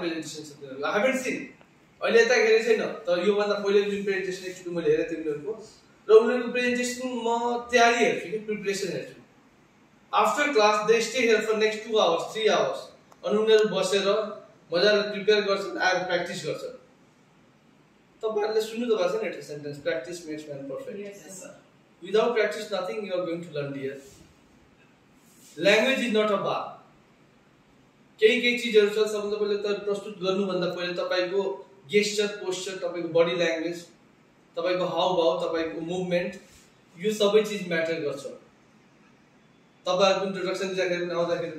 Presentation छ तिनीहरुको I haven't seen अहिले यता हेरे छैन तर यो भन्दा पहिले जुन प्रेजेन्टेसन एकचोटि मैले हेरे तिनीहरुको र उनीहरुको प्रेजेन्टेसन म तयारी हेर्छु कि प्रिपरेसन हेर्छु after class they stay here for next 2 hours 3 hours अनि उनीहरु बसेर मजाले प्रिपेयर गर्छन् आएर प्र्याक्टिस गर्छन् तपाईहरुले सुन्नु त भएको छ नि एउटा sentence practice makes man perfect Yes, sir. without practice nothing you are going to learn dear language is not a bar केही चीजहरु छ सबभन्दा पहिले त प्रस्तुत गर्नु भन्दा पहिले तपाईको गेस्चर पोस्चर तपाईको बडी ल्याङ्ग्वेज तपाईको हावभाव तपाईको मुभमेन्ट यो सबै चीज म्याटर गर्छ तपाईहरुको इन्ट्रोडक्सन दिँदाखेरि पनि आउँदाखेरि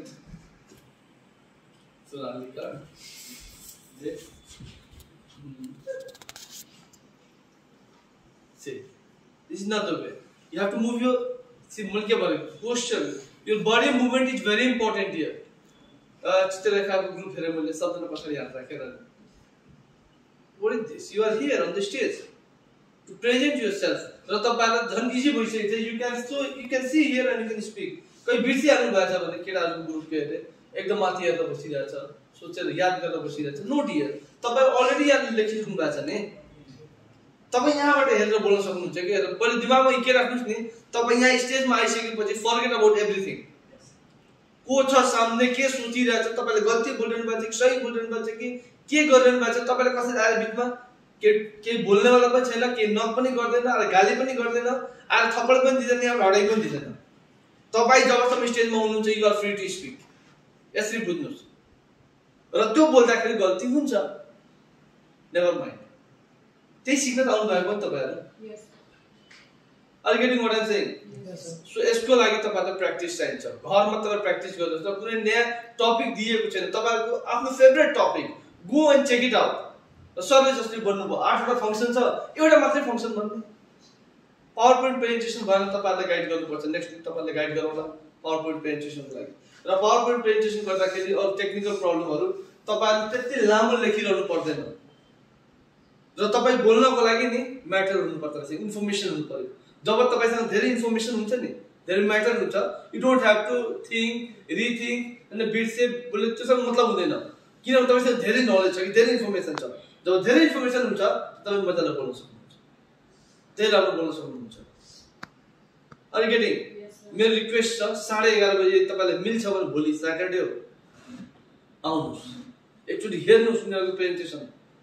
सुनालिका जे see this is not the way you have to move your see mulke bare posture your body movement is very important here चित्ररेखाको ग्रुप हेरे मैले सबजना पछाडी हात राखेर what is this you are here on the stage to present yourself र तपाईहरुलाई झन् इजी भइसकेछ you can see here and you can speak कही बिर्सी हाल्नु भएको छ भने केटाहरुको ग्रुप के हेरे एकदम माथि हेरेर बसिरहेछ सोचेर याद गरेर बसिरहेछ नोट हियर तपाई अलरेडी यहाँ लेखिसक्नु भएको छ नि तपाई यहाँबाट हेरेर बोल्न सक्नुहुन्छ के पहिले दिमागमा के राख्नुस् नि तपाई यहाँ स्टेजमा आइसकेपछि फर्गेट अबाउट एभ्रीथिङ को छ सामने के सोचिरहेछ तपाईले गल्ती बोलिरहनु भएको छ कि सही बोलिरहनु भएको छ कि के गरिरहनु भएको छ तपाईले कसरी आएर बिचमा के बोल्ने वाला पनि छैन के नक पनि गर्दैन अरे गाली पनि गर्दैन अरे थप्पड पनि दिदैन या हडाइ पनि दिदैन तपाई जबसम्म स्टेजमा हुनुहुन्छ you are free to speak यसरी बुझ्नुस् र त्यो बोल्दाखेरि गल्ती हुन्छ नेभर माइन्ड त्यही सिक्न आउनु भएको नि तपाईहरु Yes. Are you getting what I'm saying? Yes, sir. So यसको लागि तपाईहरुलाई प्र्याक्टिस चाहिन्छ घरमा तपाईहरु प्र्याक्टिस गर्नुहुन्छ कुनै नयाँ टपिक दिएको छैन तपाईहरुको आफ्नो favourite topic go and check it out सरले जसले भन्नुभयो 8 वटा फंक्सन छ एउटा मात्रै फंक्सन भन्नु पावर पोइन्ट प्रेजेन्टेसन भएन तपाईहरुलाई गाइड गर्नुपर्छ नेक्स्ट विक तपाईहरुले गाइड गरौँला पावर पोइन्ट प्रेजेन्टेसनको लागि र पावर पोइन्ट प्रेजेन्टेसन गर्दाखेरि अरु टेक्निकल प्रब्लमहरु तपाईहरुले त्यति लामो लेखिरहनु पर्दैन र तपाई बोल्नको लागि नि म्याटर हुनु पर्छ इन्फर्मेसन हुनु पर्यो जब तपाईसँग धेरै इन्फर्मेसन हुन्छ नि धेरै म्याटर हुन्छ you don't have to think rethink अनि बिर्से बोले त्यसको मतलब हुँदैन किनभने तपाईसँग धेरै नलेज छ कि धेरै इन्फर्मेसन छ जब धेरै इन्फर्मेसन हुन्छ तपाई मजाले बोल्न सक्नुहुन्छ धेरै राम्रो बोल्न सक्नुहुन्छ अनि गेटिङ मेरो रिक्वेस्ट छ 11:30 बजे तपाईलाई मिल्छ भने भोलि सैटरडे हो आउनुस् एकचोटी हेर्नुस् उनीहरुको प्रेजेन्टेसन